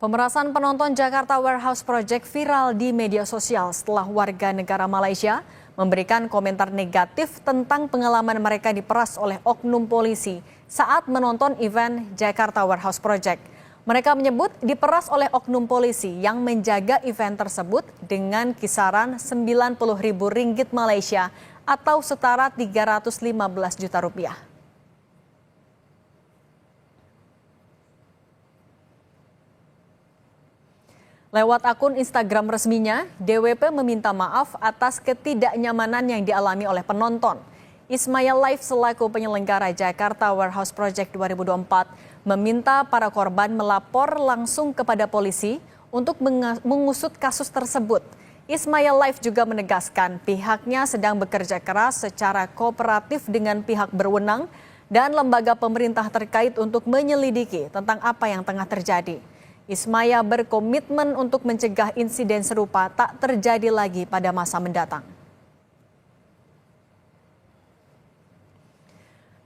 Pemerasan penonton Jakarta Warehouse Project viral di media sosial setelah warga negara Malaysia memberikan komentar negatif tentang pengalaman mereka diperas oleh oknum polisi saat menonton event Jakarta Warehouse Project. Mereka menyebut diperas oleh oknum polisi yang menjaga event tersebut dengan kisaran Rp90.000 Malaysia atau setara 315 juta rupiah. Lewat akun Instagram resminya, DWP meminta maaf atas ketidaknyamanan yang dialami oleh penonton. Ismaya Live selaku penyelenggara Jakarta Warehouse Project 2024 meminta para korban melapor langsung kepada polisi untuk mengusut kasus tersebut. Ismaya Live juga menegaskan pihaknya sedang bekerja keras secara kooperatif dengan pihak berwenang dan lembaga pemerintah terkait untuk menyelidiki tentang apa yang tengah terjadi. Ismaya berkomitmen untuk mencegah insiden serupa tak terjadi lagi pada masa mendatang.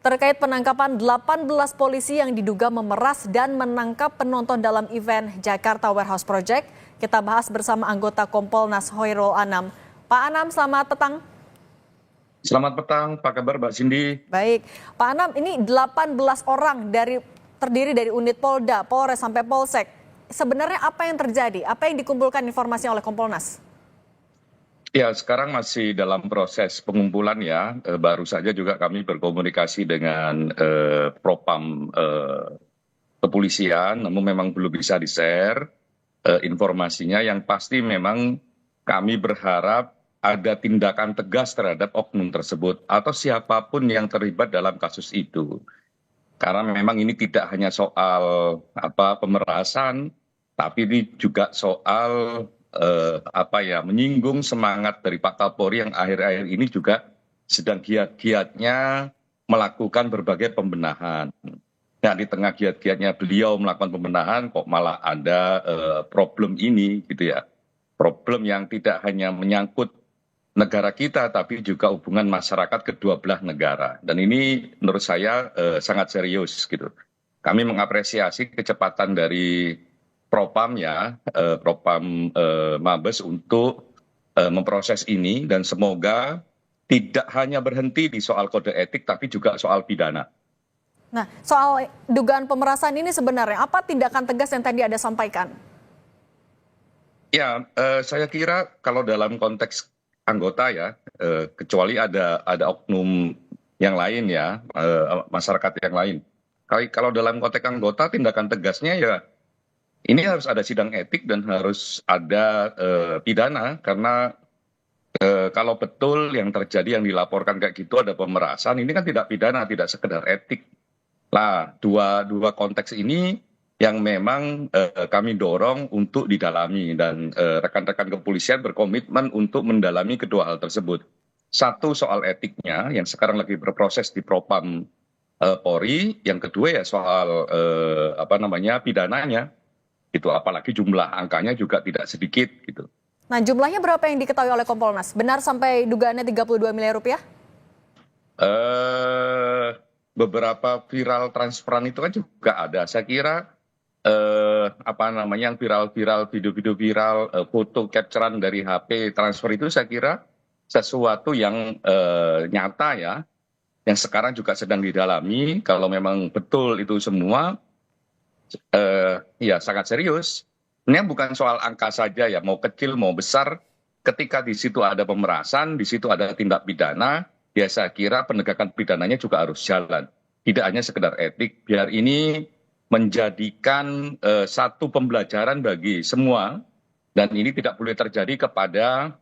Terkait penangkapan 18 polisi yang diduga memeras dan menangkap penonton dalam event Jakarta Warehouse Project, kita bahas bersama anggota Kompolnas Hoirul Anam. Pak Anam, selamat petang. Selamat petang, apa kabar Mbak Cindy? Baik, Pak Anam, ini 18 orang terdiri dari unit Polda, Polres sampai Polsek. Sebenarnya apa yang terjadi? Apa yang dikumpulkan informasi oleh Kompolnas? Ya, sekarang masih dalam proses pengumpulan ya. Baru saja juga kami berkomunikasi dengan Propam kepolisian, namun memang belum bisa di-share informasinya. Yang pasti memang kami berharap ada tindakan tegas terhadap oknum tersebut atau siapapun yang terlibat dalam kasus itu. Karena memang ini tidak hanya soal pemerasan, tapi ini juga soal menyinggung semangat dari Pak Kapolri yang akhir-akhir ini juga sedang giat-giatnya melakukan berbagai pembenahan. Nah, di tengah giat-giatnya beliau melakukan pembenahan, kok malah ada problem ini, gitu ya. Problem yang tidak hanya menyangkut negara kita, tapi juga hubungan masyarakat kedua belah negara. Dan ini menurut saya sangat serius gitu. Kami mengapresiasi kecepatan dari Propam ya, Propam Mabes untuk memproses ini dan semoga tidak hanya berhenti di soal kode etik, tapi juga soal pidana. Nah, soal dugaan pemerasan ini sebenarnya apa tindakan tegas yang tadi Anda sampaikan? Ya, saya kira kalau dalam konteks anggota ya, kecuali ada oknum yang lain ya, masyarakat yang lain. Kalau dalam konteks anggota, tindakan tegasnya ya ini harus ada sidang etik dan harus ada pidana, karena kalau betul yang terjadi yang dilaporkan kayak gitu ada pemerasan, ini kan tidak pidana, tidak sekedar etik. Nah, dua konteks ini yang memang kami dorong untuk didalami dan rekan-rekan kepolisian berkomitmen untuk mendalami kedua hal tersebut. Satu soal etiknya yang sekarang lagi berproses di Propam Polri, yang kedua ya soal pidananya. Itu apalagi jumlah angkanya juga tidak sedikit gitu. Nah, jumlahnya berapa yang diketahui oleh Kompolnas? Benar sampai dugaannya 32 miliar rupiah? Beberapa viral transferan itu kan juga ada. Saya kira yang viral-viral, video-video viral, foto capturean dari HP transfer itu saya kira sesuatu yang nyata ya, yang sekarang juga sedang didalami. Kalau memang betul itu semua, ya sangat serius. Ini bukan soal angka saja ya, mau kecil mau besar, ketika di situ ada pemerasan, di situ ada tindak pidana, ya saya kira penegakan pidananya juga harus jalan. Tidak hanya sekedar etik, biar ini menjadikan satu pembelajaran bagi semua, dan ini tidak boleh terjadi kepada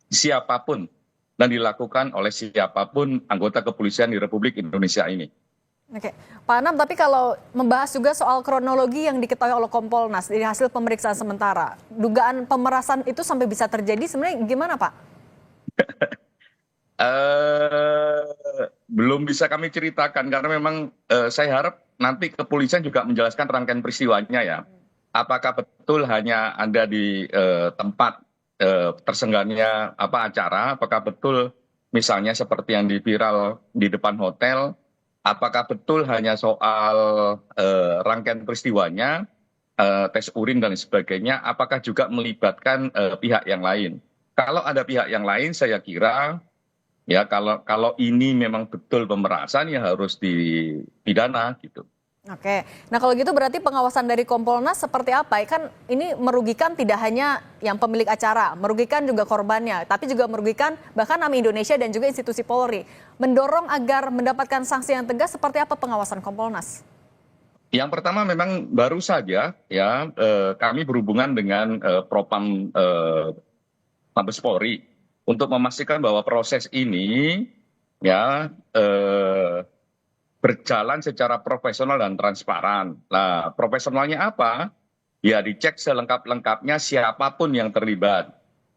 siapapun dan dilakukan oleh siapapun anggota kepolisian di Republik Indonesia ini. Oke, Pak Anam, tapi kalau membahas juga soal kronologi yang diketahui oleh Kompolnas dari hasil pemeriksaan sementara, dugaan pemerasan itu sampai bisa terjadi sebenarnya gimana, Pak? Belum bisa kami ceritakan karena memang saya harap nanti kepolisian juga menjelaskan rangkaian peristiwanya ya. Apakah betul hanya ada di tempat tersenggaranya acara, apakah betul misalnya seperti yang viral di depan hotel, apakah betul hanya soal rangkaian peristiwanya, tes urin dan sebagainya, apakah juga melibatkan pihak yang lain. Kalau ada pihak yang lain, saya kira ya kalau ini memang betul pemerasan ya harus dipidana gitu. Oke, nah kalau gitu berarti pengawasan dari Kompolnas seperti apa? Kan ini merugikan tidak hanya yang pemilik acara, merugikan juga korbannya, tapi juga merugikan bahkan nama Indonesia dan juga institusi Polri. Mendorong agar mendapatkan sanksi yang tegas seperti apa pengawasan Kompolnas? Yang pertama memang baru saja ya kami berhubungan dengan Propam Mabes Polri untuk memastikan bahwa proses ini ya berjalan secara profesional dan transparan. Nah, profesionalnya apa? Ya dicek selengkap-lengkapnya siapapun yang terlibat.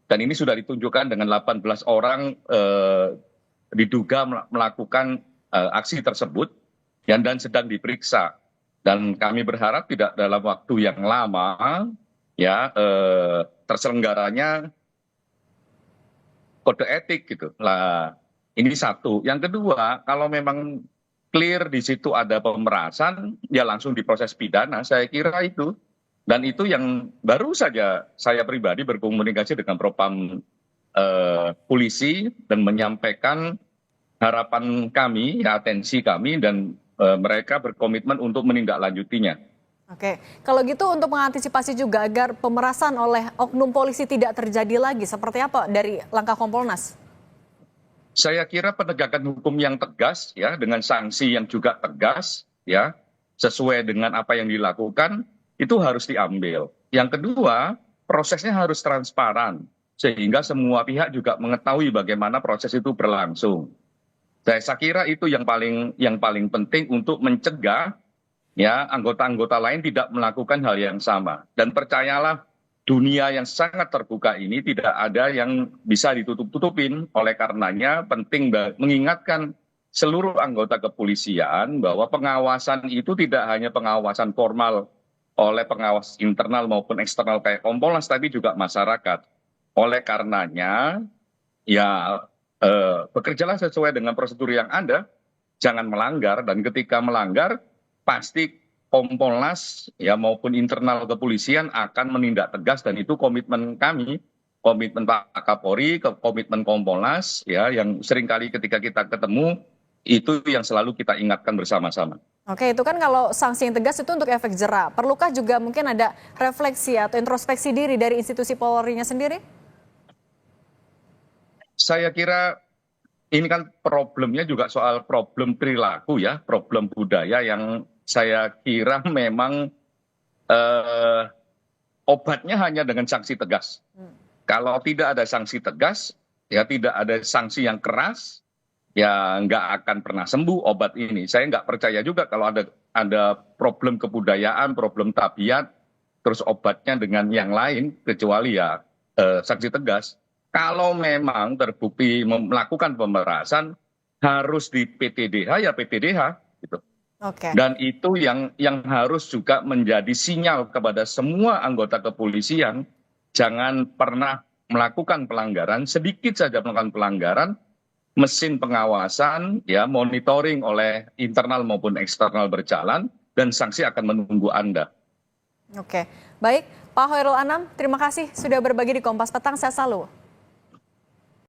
Dan ini sudah ditunjukkan dengan 18 orang diduga melakukan aksi tersebut dan sedang diperiksa. Dan kami berharap tidak dalam waktu yang lama ya terselenggaranya kode etik gitu. Nah, ini satu. Yang kedua, kalau memang clear di situ ada pemerasan, ya langsung diproses pidana. Saya kira itu. Dan itu yang baru saja saya pribadi berkomunikasi dengan Propam polisi dan menyampaikan harapan kami, ya, atensi kami, dan mereka berkomitmen untuk menindaklanjutinya. Oke, kalau gitu untuk mengantisipasi juga agar pemerasan oleh oknum polisi tidak terjadi lagi, seperti apa dari langkah Kompolnas? Saya kira penegakan hukum yang tegas ya dengan sanksi yang juga tegas ya sesuai dengan apa yang dilakukan itu harus diambil. Yang kedua, prosesnya harus transparan sehingga semua pihak juga mengetahui bagaimana proses itu berlangsung. Saya kira itu yang paling penting untuk mencegah ya anggota-anggota lain tidak melakukan hal yang sama. Dan percayalah, dunia yang sangat terbuka ini tidak ada yang bisa ditutup-tutupin. Oleh karenanya penting mengingatkan seluruh anggota kepolisian bahwa pengawasan itu tidak hanya pengawasan formal oleh pengawas internal maupun eksternal kayak Kompolnas, tapi juga masyarakat. Oleh karenanya ya bekerjalah sesuai dengan prosedur yang ada, jangan melanggar, dan ketika melanggar pasti Kompolnas ya maupun internal kepolisian akan menindak tegas, dan itu komitmen kami, komitmen Pak Kapolri, komitmen Kompolnas ya yang seringkali ketika kita ketemu itu yang selalu kita ingatkan bersama-sama. Oke, itu kan kalau sanksi yang tegas itu untuk efek jera. Perlukah juga mungkin ada refleksi atau introspeksi diri dari institusi Polri-nya sendiri? Saya kira ini kan problemnya juga soal problem perilaku ya, problem budaya yang saya kira memang obatnya hanya dengan sanksi tegas. Kalau tidak ada sanksi tegas, ya tidak ada sanksi yang keras, ya nggak akan pernah sembuh obat ini. Saya nggak percaya juga kalau ada problem kebudayaan, problem tabiat, terus obatnya dengan yang lain, kecuali ya sanksi tegas. Kalau memang terbukti melakukan pemerasan, harus di PTDH ya PTDH gitu. Oke. Dan itu yang harus juga menjadi sinyal kepada semua anggota kepolisian, jangan pernah melakukan pelanggaran, sedikit saja melakukan pelanggaran, mesin pengawasan ya monitoring oleh internal maupun eksternal berjalan, dan sanksi akan menunggu Anda. Oke, baik Pak Hoirul Anam, terima kasih sudah berbagi di Kompas Petang, sehat selalu.